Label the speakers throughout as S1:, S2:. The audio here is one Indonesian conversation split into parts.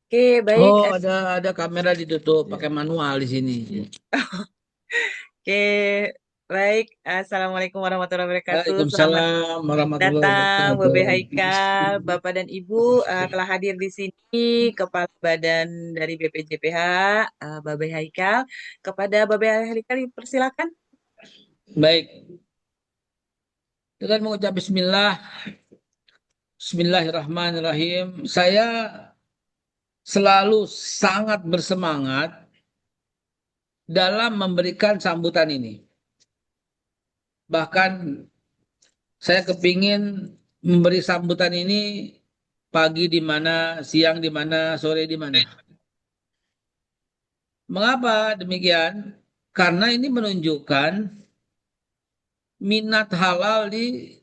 S1: Oke, baik.
S2: Oh, ada kamera ditutup pakai manual di sini.
S1: Oke, baik. Assalamualaikum warahmatullahi wabarakatuh. Selamat
S2: Waalaikumsalam warahmatullahi
S1: datang,
S2: wabarakatuh.
S1: Bapak Haikal, Bapak dan Ibu telah hadir di sini. Kepala Badan dari BPJPH, Bapak Haikal. Kepada Bapak Haikal, persilakan.
S2: Baik, dengan mengucap Bismillah, Bismillahirrahmanirrahim. Saya selalu sangat bersemangat dalam memberikan sambutan ini. Bahkan saya kepingin memberi sambutan ini pagi di mana, siang di mana, sore di mana. Mengapa demikian? Karena ini menunjukkan minat halal di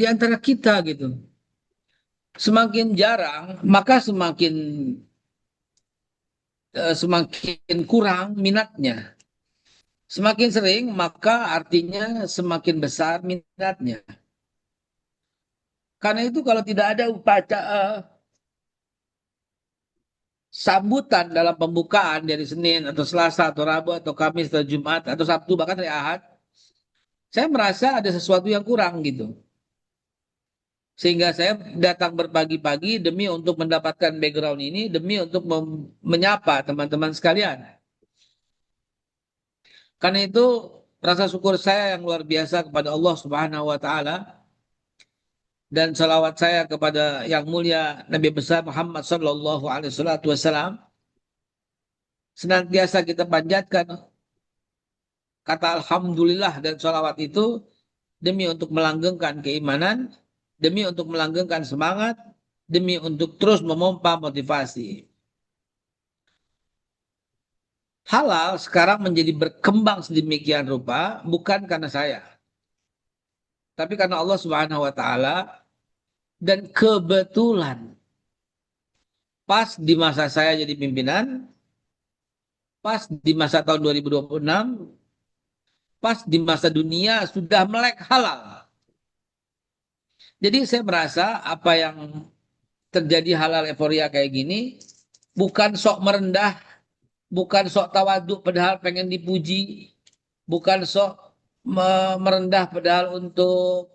S2: antara kita gitu. Semakin jarang, maka semakin kurang minatnya. Semakin sering, maka artinya semakin besar minatnya. Karena itu kalau tidak ada upacara sambutan dalam pembukaan dari Senin atau Selasa atau Rabu atau Kamis atau Jumat atau Sabtu bahkan hari Ahad, saya merasa ada sesuatu yang kurang gitu. Sehingga saya datang berpagi-pagi demi untuk mendapatkan background ini, demi untuk menyapa teman-teman sekalian. Karena itu rasa syukur saya yang luar biasa kepada Allah Subhanahu wa taala dan salawat saya kepada yang mulia Nabi besar Muhammad sallallahu alaihi wasallam senantiasa kita panjatkan kata alhamdulillah dan salawat itu demi untuk melanggengkan keimanan, demi untuk melanggengkan semangat, demi untuk terus memompa motivasi. Halal sekarang menjadi berkembang sedemikian rupa bukan karena saya, tapi karena Allah Subhanahu wa taala dan kebetulan pas di masa saya jadi pimpinan, pas di masa tahun 2026, pas di masa dunia sudah melek halal. Jadi saya merasa apa yang terjadi halal euforia kayak gini bukan sok merendah, bukan sok tawaduk padahal pengen dipuji, bukan sok merendah padahal untuk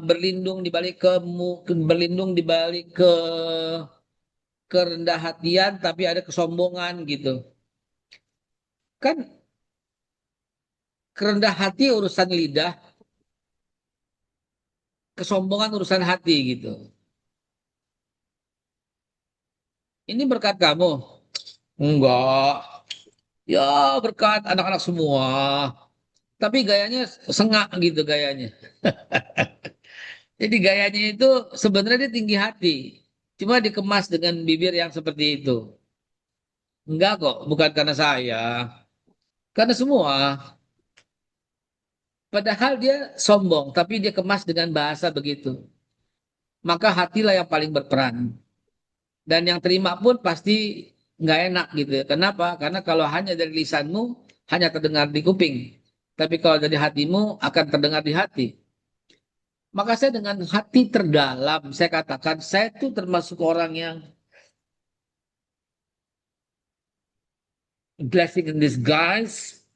S2: berlindung di balik berlindung di balik kerendah hatian tapi ada kesombongan gitu. Kan kerendah hati urusan lidah, kesombongan urusan hati gitu. Ini berkat kamu? Enggak. Ya berkat anak-anak semua. Tapi gayanya sengak gitu gayanya. Jadi gayanya itu sebenarnya dia tinggi hati. Cuma dikemas dengan bibir yang seperti itu. Enggak kok, bukan karena saya. Karena semua. Padahal dia sombong, tapi dia kemas dengan bahasa begitu. Maka hatilah yang paling berperan. Dan yang terima pun pasti nggak enak gitu ya. Kenapa? Karena kalau hanya dari lisanmu, hanya terdengar di kuping. Tapi kalau dari hatimu, akan terdengar di hati. Maka saya dengan hati terdalam, saya katakan, saya tuh termasuk orang yang blessing in disguise,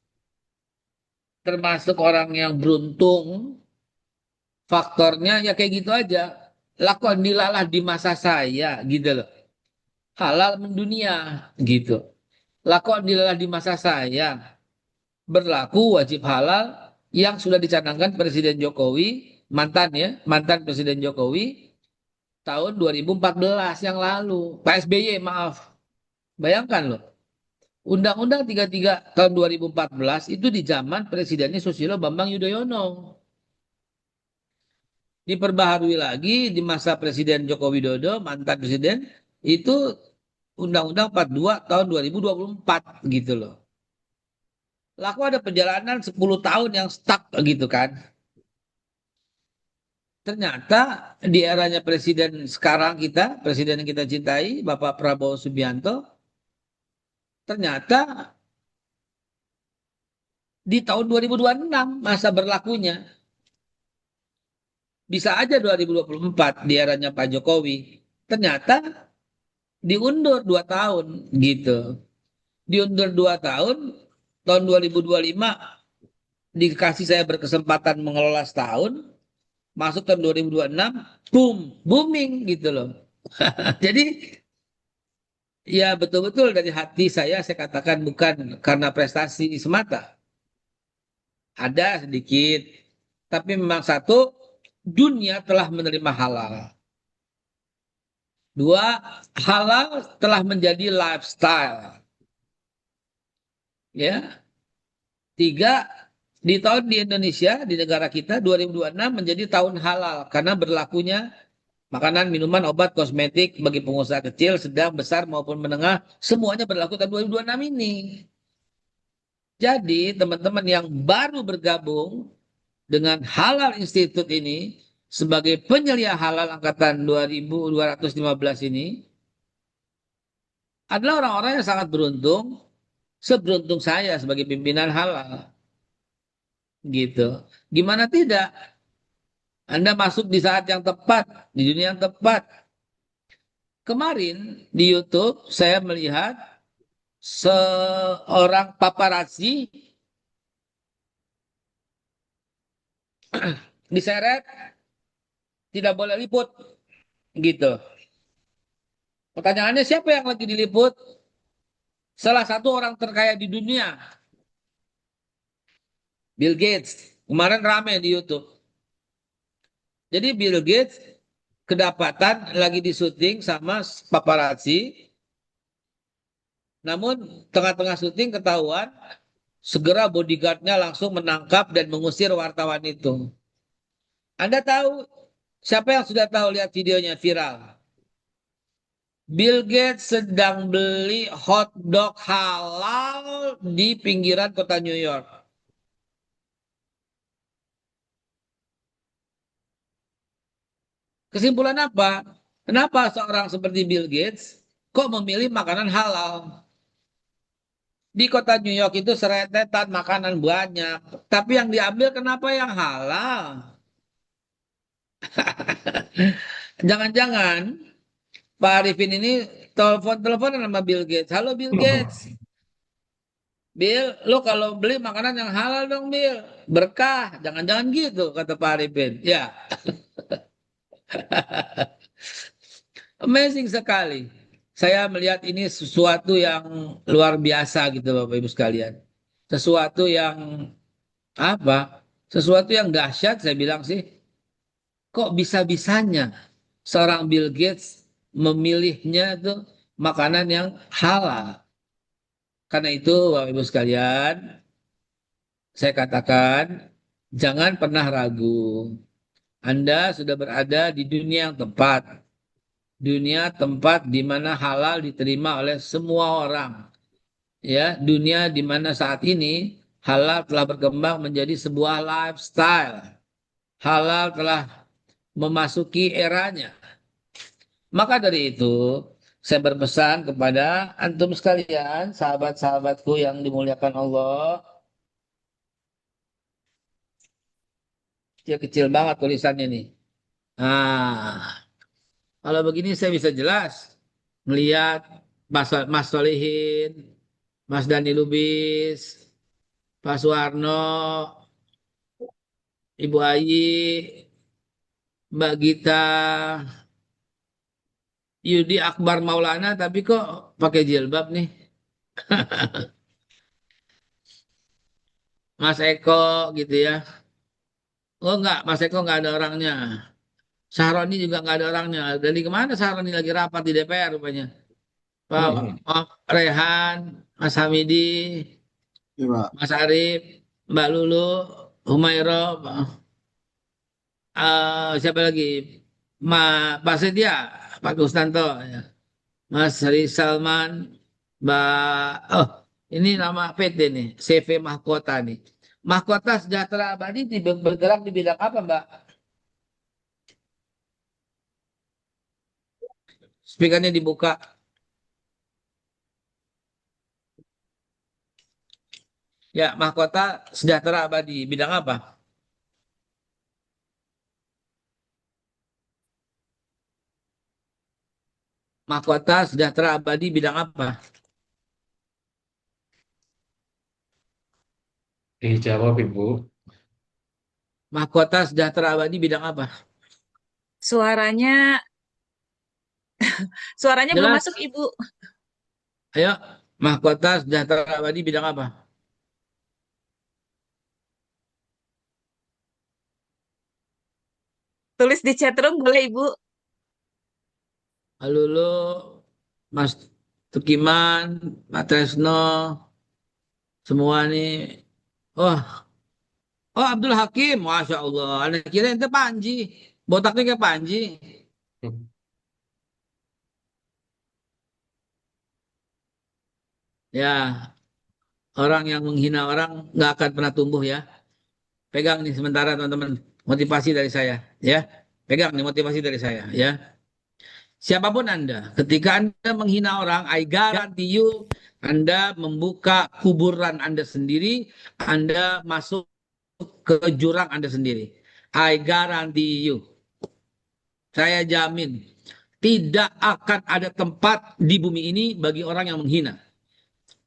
S2: termasuk orang yang beruntung, faktornya ya kayak gitu aja. Lakukan dilalah di masa saya gitu loh. Halal mendunia gitu. Lakukan dilalah di masa saya. Berlaku wajib halal yang sudah dicanangkan Presiden Jokowi, mantan ya, mantan Presiden Jokowi tahun 2014 yang lalu. Pak SBY maaf. Bayangkan loh. Undang-Undang 33 tahun 2014 itu di zaman Presidennya Susilo Bambang Yudhoyono. Diperbaharui lagi di masa Presiden Joko Widodo, mantan presiden, itu Undang-Undang 42 tahun 2024 gitu loh. Laku ada perjalanan 10 tahun yang stuck gitu kan. Ternyata di eranya presiden sekarang kita, presiden yang kita cintai, Bapak Prabowo Subianto, ternyata di tahun 2026 masa berlakunya. Bisa aja 2024 di eranya Pak Jokowi. Ternyata diundur 2 tahun gitu. Diundur 2 tahun, tahun 2025 dikasih saya berkesempatan mengelola setahun, masuk tahun 2026, boom, booming gitu loh. Jadi ya betul-betul dari hati saya katakan bukan karena prestasi semata. Ada sedikit, tapi memang satu, dunia telah menerima halal. Dua, halal telah menjadi lifestyle. Ya, tiga, di tahun di Indonesia, di negara kita 2026 menjadi tahun halal karena berlakunya makanan, minuman, obat, kosmetik bagi pengusaha kecil, sedang, besar maupun menengah, semuanya berlaku tahun 2026 ini. Jadi teman-teman yang baru bergabung dengan Halal Institute ini sebagai penyelia halal angkatan 2215 ini adalah orang-orang yang sangat beruntung, seberuntung saya sebagai pimpinan halal gitu. Gimana tidak? Anda masuk di saat yang tepat, di dunia yang tepat. Kemarin di YouTube saya melihat seorang paparazzi diseret, tidak boleh liput gitu. Pertanyaannya siapa yang lagi diliput? Salah satu orang terkaya di dunia, Bill Gates. Kemarin rame di YouTube. Jadi Bill Gates kedapatan lagi di syuting sama paparazzi, namun tengah-tengah syuting ketahuan, segera bodyguardnya langsung menangkap dan mengusir wartawan itu. Anda tahu siapa yang sudah tahu lihat videonya viral? Bill Gates sedang beli hotdog halal di pinggiran kota New York. Kesimpulan apa? Kenapa seorang seperti Bill Gates kok memilih makanan halal? Di kota New York itu serentetan makanan banyak, tapi yang diambil kenapa yang halal? Jangan-jangan Pak Arifin ini telepon-teleponan sama Bill Gates. Halo Bill Gates, Bill, lo kalau beli makanan yang halal dong Bill, berkah. Jangan-jangan gitu kata Pak Arifin. Ya, amazing sekali. Saya melihat ini sesuatu yang luar biasa gitu Bapak Ibu sekalian. Sesuatu yang apa? Sesuatu yang dahsyat saya bilang sih. Kok bisa-bisanya seorang Bill Gates memilihnya tuh makanan yang halal? Karena itu Bapak Ibu sekalian, saya katakan jangan pernah ragu. Anda sudah berada di dunia yang tepat. Dunia tempat di mana halal diterima oleh semua orang. Ya, dunia di mana saat ini halal telah berkembang menjadi sebuah lifestyle. Halal telah memasuki eranya. Maka dari itu, saya berpesan kepada antum sekalian, sahabat-sahabatku yang dimuliakan Allah, kecil-kecil banget tulisannya nih. Nah, kalau begini saya bisa jelas melihat Mas Solihin, Mas Dani Lubis, Pak Suwarno, Ibu Ayi, Mbak Gita, Yudi Akbar Maulana, tapi kok pakai jilbab nih? Mas Eko gitu ya. Oh enggak, Mas Eko enggak ada orangnya. Sahroni juga nggak ada orangnya. Dari kemana Sahroni lagi rapat di DPR rupanya? Pak oh, Rehan, Mas Hamidi,
S3: Iya, Pak.
S2: Mas Arif, Mbak Lulu, Humairo, siapa lagi? Pak Setia, Pak Gustanto, ya. Mas Hari Salman, Mbak, oh ini nama PT nih, CV Mahkota nih. Mahkota Sejahtera Abadi bergerak di bidang apa, Mbak? Speakernya dibuka. Ya, Mahkota Sejahtera Abadi, bidang apa? Mahkota sejahtera abadi bidang apa?
S4: Dijawab, Ibu.
S2: Mahkota sejahtera abadi bidang apa?
S1: Suaranya, suaranya belum
S2: Jelas?
S1: masuk, Ibu.
S2: Ayo, mahkota sejahtera abadi bidang apa?
S1: Tulis di chatroom boleh, Ibu.
S2: Halo, lo, Mas Tukiman, Pak Tresno, semua nih. Oh, oh Abdul Hakim, Masya Allah. Anak kira itu Panji. Botaknya kayak Panji. Ya, orang yang menghina orang nggak akan pernah tumbuh ya. Pegang nih sementara teman-teman. Motivasi dari saya. Ya, pegang nih motivasi dari saya. Ya. Siapapun Anda, ketika Anda menghina orang, I guarantee you, Anda membuka kuburan Anda sendiri, Anda masuk ke jurang Anda sendiri. I guarantee you. Saya jamin. Tidak akan ada tempat di bumi ini bagi orang yang menghina.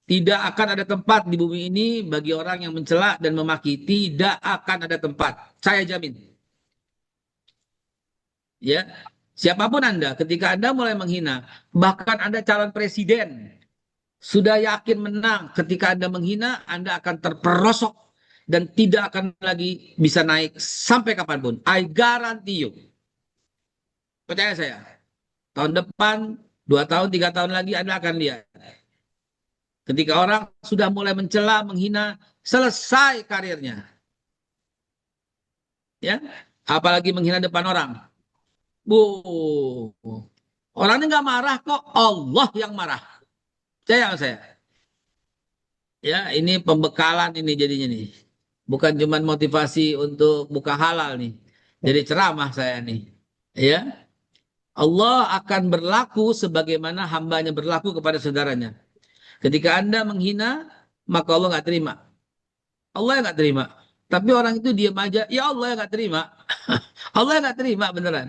S2: Tidak akan ada tempat di bumi ini bagi orang yang mencela dan memaki. Tidak akan ada tempat. Saya jamin. Ya, siapapun Anda, ketika Anda mulai menghina, bahkan Anda calon presiden, sudah yakin menang, ketika Anda menghina, Anda akan terperosok dan tidak akan lagi bisa naik sampai kapanpun. I guarantee you. Percaya saya. Tahun depan, 2 tahun, 3 tahun lagi Anda akan lihat. Ketika orang sudah mulai mencela, menghina, selesai karirnya. Ya, apalagi menghina depan orang. Bu, orangnya nggak marah kok, Allah yang marah. Percaya nggak saya? Ya, ini pembekalan ini jadinya nih. Bukan cuma motivasi untuk buka halal nih. Jadi ceramah saya nih. Ya, Allah akan berlaku sebagaimana hambanya berlaku kepada saudaranya. Ketika Anda menghina, maka Allah nggak terima. Allah yang nggak terima. Tapi orang itu diam aja, ya Allah yang nggak terima. Allah yang nggak terima beneran.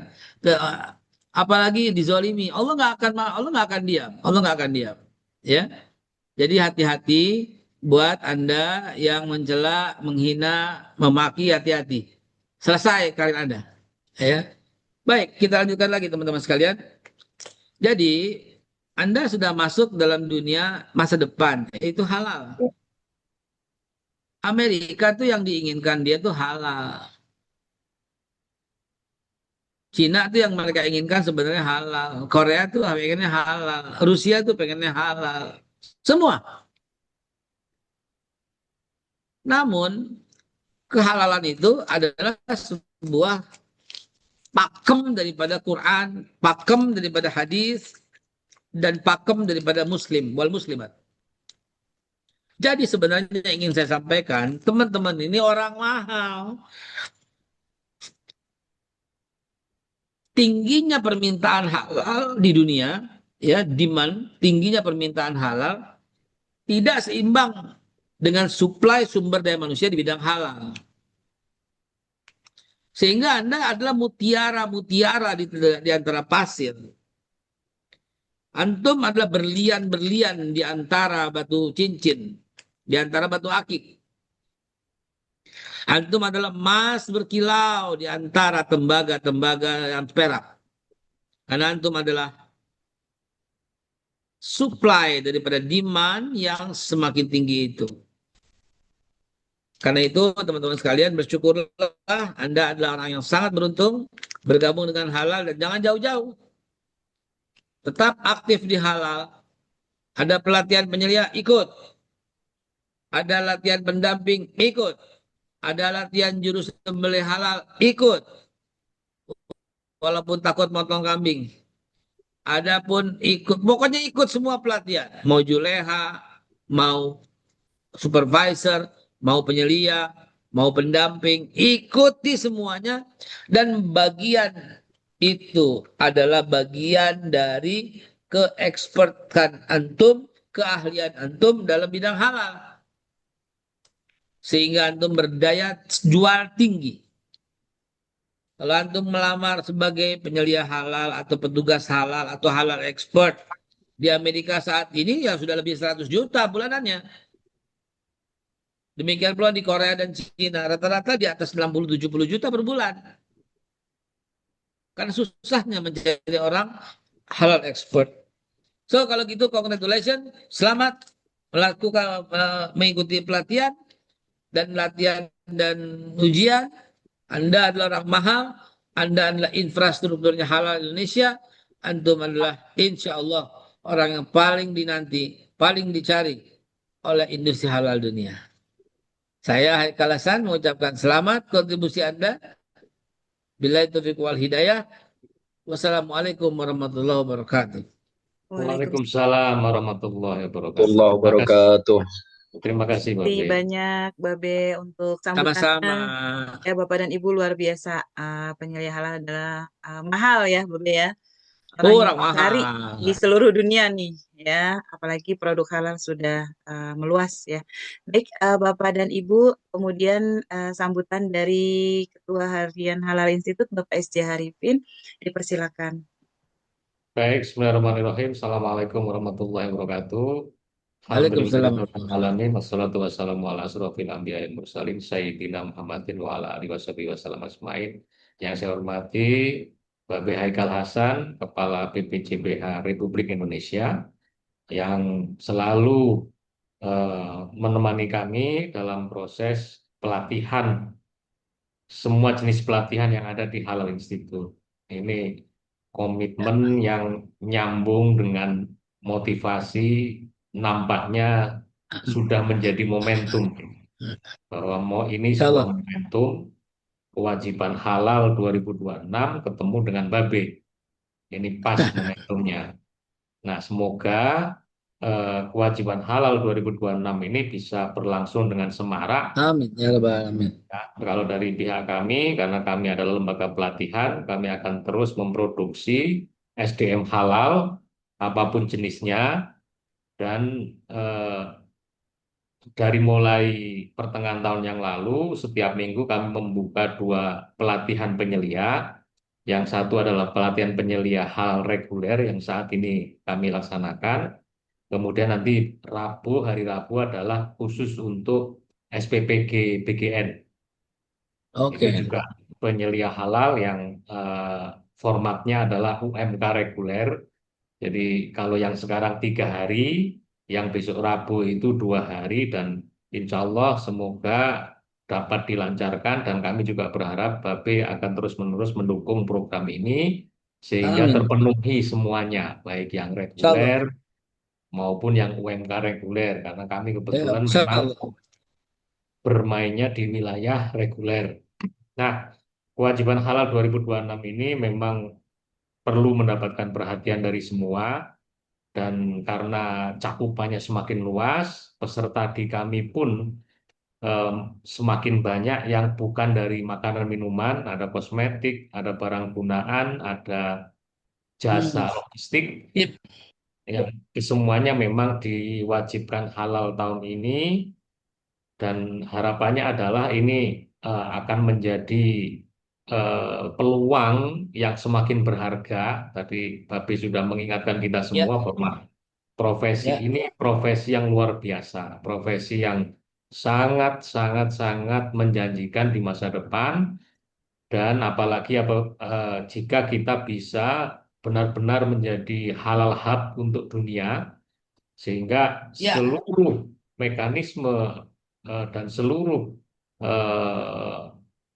S2: Apalagi dizolimi, Allah nggak akan diam. Allah nggak akan diam. Ya, jadi hati-hati buat Anda yang mencela, menghina, memaki, hati-hati. Selesai karir Anda. Ya, baik kita lanjutkan lagi teman-teman sekalian. Jadi Anda sudah masuk dalam dunia masa depan, yaitu halal. Amerika tuh yang diinginkan dia tuh halal. Cina tuh yang mereka inginkan sebenarnya halal. Korea tuh pengennya halal. Rusia tuh pengennya halal. Semua. Namun kehalalan itu adalah sebuah pakem daripada Quran, pakem daripada hadis, dan pakem daripada Muslim, wal muslimat. Jadi sebenarnya yang ingin saya sampaikan, teman-teman ini orang mahal. Tingginya permintaan halal di dunia, ya, demand, tingginya permintaan halal tidak seimbang dengan suplai sumber daya manusia di bidang halal. Sehingga Anda adalah mutiara-mutiara di antara pasir. Antum adalah berlian-berlian di antara batu cincin, di antara batu akik. Antum adalah emas berkilau di antara tembaga-tembaga yang perak. Karena antum adalah supply daripada demand yang semakin tinggi itu. Karena itu teman-teman sekalian bersyukurlah Anda adalah orang yang sangat beruntung bergabung dengan halal dan jangan jauh-jauh. Tetap aktif di halal. Ada pelatihan penyelia, ikut. Ada latihan pendamping, ikut. Ada latihan jurus sembelih halal, ikut. Walaupun takut motong kambing. Adapun ikut, pokoknya ikut semua pelatihan. Mau juleha, mau supervisor, mau penyelia, mau pendamping, ikuti semuanya. Dan bagian itu adalah bagian dari keekspertan antum, keahlian antum dalam bidang halal. Sehingga antum berdaya jual tinggi. Kalau antum melamar sebagai penyelia halal atau petugas halal atau halal expert di Amerika saat ini ya sudah lebih 100 juta bulanannya. Demikian pula di Korea dan Cina rata-rata di atas 60-70 juta per bulan. Karena susahnya menjadi orang halal expert. So kalau gitu congratulations, selamat melakukan mengikuti pelatihan dan latihan dan ujian. Anda adalah orang mahal, Anda adalah infrastrukturnya halal Indonesia, antum adalah insya Allah orang yang paling dinanti, paling dicari oleh industri halal dunia. Saya Haikal Hasan mengucapkan selamat kontribusi Anda. Billahi taufiq wal hidayah. Wassalamualaikum warahmatullahi wabarakatuh.
S1: Waalaikumsalam.
S4: Waalaikumsalam warahmatullahi wabarakatuh.
S3: Warahmatullahi wabarakatuh.
S4: Terima kasih, Mbak
S1: Terima
S4: Be.
S1: kasih banyak Babe untuk sambutannya.
S2: Sama-sama.
S1: Ya Bapak dan Ibu luar biasa. Penyelia halal adalah mahal ya Babe ya. Orang yang
S2: Orang
S1: dicari
S2: mahal.
S1: di seluruh dunia nih ya, apalagi produk halal sudah meluas ya. Baik Bapak dan Ibu, kemudian sambutan dari Ketua Harian Halal Institut Bapak S.J. Harifin, dipersilakan.
S4: Baik, bismillahirrahmanirrahim. Assalamualaikum warahmatullahi wabarakatuh.
S2: Waalaikumsalam.
S4: Alhamdulillahirrahmanirrahim. Wassalatu wassalamu ala asrofil anbiya wal mursalin Sayyidina Muhammadin wa ala alihi washabihi wasallam asma'in. Yang saya hormati Babe Haikal Hasan, Kepala BPJBH Republik Indonesia, yang selalu menemani kami dalam proses pelatihan, semua jenis pelatihan yang ada di Halal Institute. Ini komitmen yang nyambung dengan motivasi, nampaknya sudah menjadi momentum bahwa ini
S2: Insya
S4: sebuah
S2: Allah.
S4: momentum kewajiban halal 2026 ketemu dengan Babe. Ini pas momentumnya. Nah, semoga kewajiban halal 2026 ini bisa berlangsung dengan semarak.
S2: Amin. Ya Rabbal Alamin.
S4: Ya, kalau dari pihak kami, karena kami adalah lembaga pelatihan, kami akan terus memproduksi SDM halal, apapun jenisnya, dan dari mulai pertengahan tahun yang lalu, setiap minggu kami membuka 2 pelatihan penyelia. Yang satu adalah pelatihan penyelia hal reguler yang saat ini kami laksanakan. Kemudian nanti hari Rabu adalah khusus untuk SPPG BGN. Itu
S2: Oke.
S4: juga penyelia halal yang formatnya adalah UMK reguler. Jadi kalau yang sekarang 3 hari, yang besok Rabu itu 2 hari, dan insya Allah semoga dapat dilancarkan, dan kami juga berharap Babe akan terus-menerus mendukung program ini sehingga
S2: Amin.
S4: terpenuhi semuanya, baik yang
S2: Insya Allah.
S4: reguler maupun yang UMK reguler, karena kami
S2: Ya,
S4: kebetulan
S2: Insya
S4: memang
S2: Allah.
S4: bermainnya di wilayah reguler. Nah, kewajiban halal 2026 ini memang perlu mendapatkan perhatian dari semua, dan karena cakupannya semakin luas, peserta di kami pun semakin banyak yang bukan dari makanan minuman, ada kosmetik, ada barang gunaan, ada jasa
S2: Hmm.
S4: logistik,
S2: Yep.
S4: yang kesemuanya memang diwajibkan halal tahun ini, dan harapannya adalah ini akan menjadi peluang yang semakin berharga. Tadi Babe sudah mengingatkan kita
S2: Ya,
S4: semua bahwa profesi
S2: ya.
S4: ini profesi yang luar biasa, profesi yang sangat sangat sangat menjanjikan di masa depan, dan apalagi jika kita bisa benar-benar menjadi halal hub untuk dunia, sehingga
S2: Ya.
S4: seluruh mekanisme dan seluruh eh,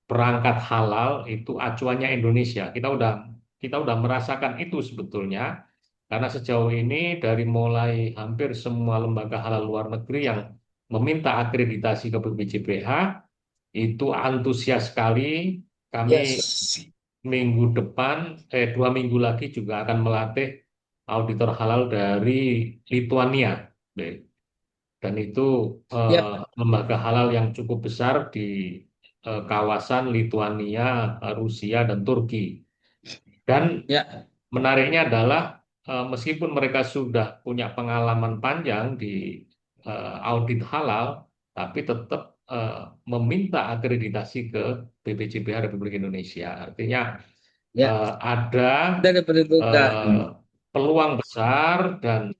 S4: perangkat halal itu acuannya Indonesia. Kita udah merasakan itu sebetulnya, karena sejauh ini dari mulai hampir semua lembaga halal luar negeri yang meminta akreditasi ke BPJPH itu antusias sekali. Kami
S2: Yes.
S4: minggu depan, 2 minggu lagi juga akan melatih auditor halal dari Lituania. Dan itu
S2: Ya.
S4: lembaga halal yang cukup besar di kawasan Lituania, Rusia, dan Turki. Dan
S2: Ya.
S4: menariknya adalah meskipun mereka sudah punya pengalaman panjang di audit halal, tapi tetap meminta akreditasi ke BPJPH Republik Indonesia. Artinya
S2: Ya,
S4: ada
S2: dari pendudukan.
S4: eh, peluang besar dan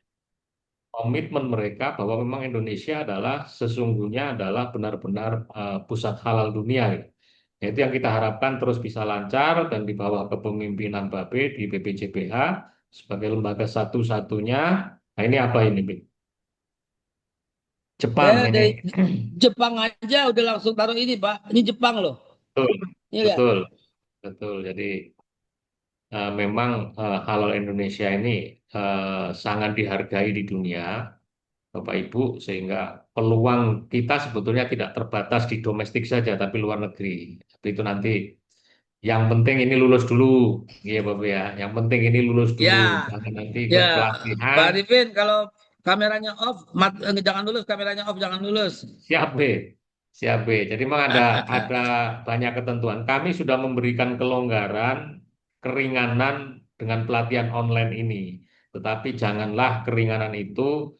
S4: komitmen mereka bahwa memang Indonesia adalah sesungguhnya adalah benar-benar pusat halal dunia, gitu. Nah, itu yang kita harapkan terus bisa lancar dan di bawah kepemimpinan Babe di BPJPH sebagai lembaga satu-satunya. Nah, ini apa ini, Bim? Jepang
S2: Saya dari
S4: ini.
S2: Jepang aja udah langsung taruh ini, Pak. Ini Jepang loh.
S4: Betul,
S2: Iya nggak?
S4: betul, betul. Jadi memang halal Indonesia ini sangat dihargai di dunia, Bapak Ibu, sehingga peluang kita sebetulnya tidak terbatas di domestik saja, tapi luar negeri. Tapi itu nanti yang penting ini lulus dulu, iya Bapak ya. Yang penting ini lulus dulu,
S2: Ya,
S4: jangan nanti
S2: ya.
S4: ikut
S2: Pak
S4: pelatihan.
S2: Arifin, kalau kameranya off, jangan lulus, kameranya off, jangan lulus.
S4: Siap B, siap B. Jadi memang ada banyak ketentuan. Kami sudah memberikan kelonggaran, keringanan dengan pelatihan online ini. Tetapi janganlah keringanan itu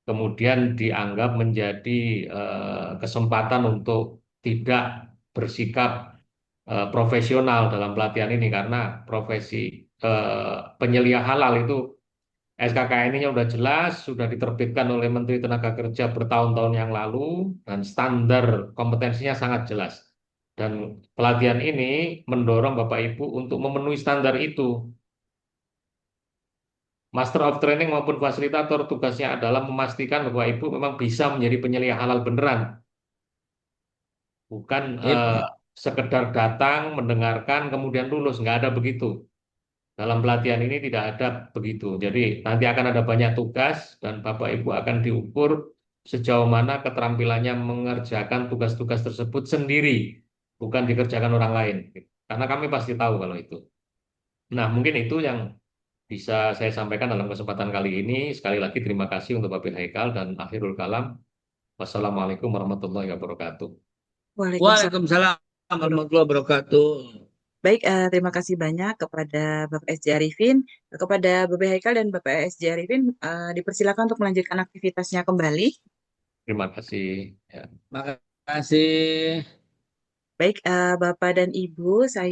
S4: kemudian dianggap menjadi kesempatan untuk tidak bersikap profesional dalam pelatihan ini karena profesi penyelia halal itu SKKN-nya udah jelas, sudah diterbitkan oleh Menteri Tenaga Kerja bertahun-tahun yang lalu, dan standar kompetensinya sangat jelas. Dan pelatihan ini mendorong Bapak Ibu untuk memenuhi standar itu. Master of Training maupun fasilitator tugasnya adalah memastikan Bapak Ibu memang bisa menjadi penyelia halal beneran, bukan
S2: Itu.
S4: sekedar datang, mendengarkan, kemudian lulus. Nggak ada begitu. Dalam pelatihan ini tidak ada begitu. Jadi nanti akan ada banyak tugas dan Bapak Ibu akan diukur sejauh mana keterampilannya mengerjakan tugas-tugas tersebut sendiri, bukan dikerjakan orang lain. Karena kami pasti tahu kalau itu. Nah, mungkin itu yang bisa saya sampaikan dalam kesempatan kali ini. Sekali lagi terima kasih untuk Bapak Haikal dan akhirul kalam. Wassalamualaikum warahmatullahi wabarakatuh.
S1: Waalaikumsalam.
S2: Waalaikumsalam warahmatullahi wabarakatuh.
S1: Baik, terima kasih banyak kepada Bapak S.J. Arifin. Kepada Bapak Haikal dan Bapak S.J. Arifin, dipersilakan untuk melanjutkan aktivitasnya kembali.
S4: Terima kasih. Ya.
S2: Makasih.
S1: Baik, Bapak dan Ibu, saya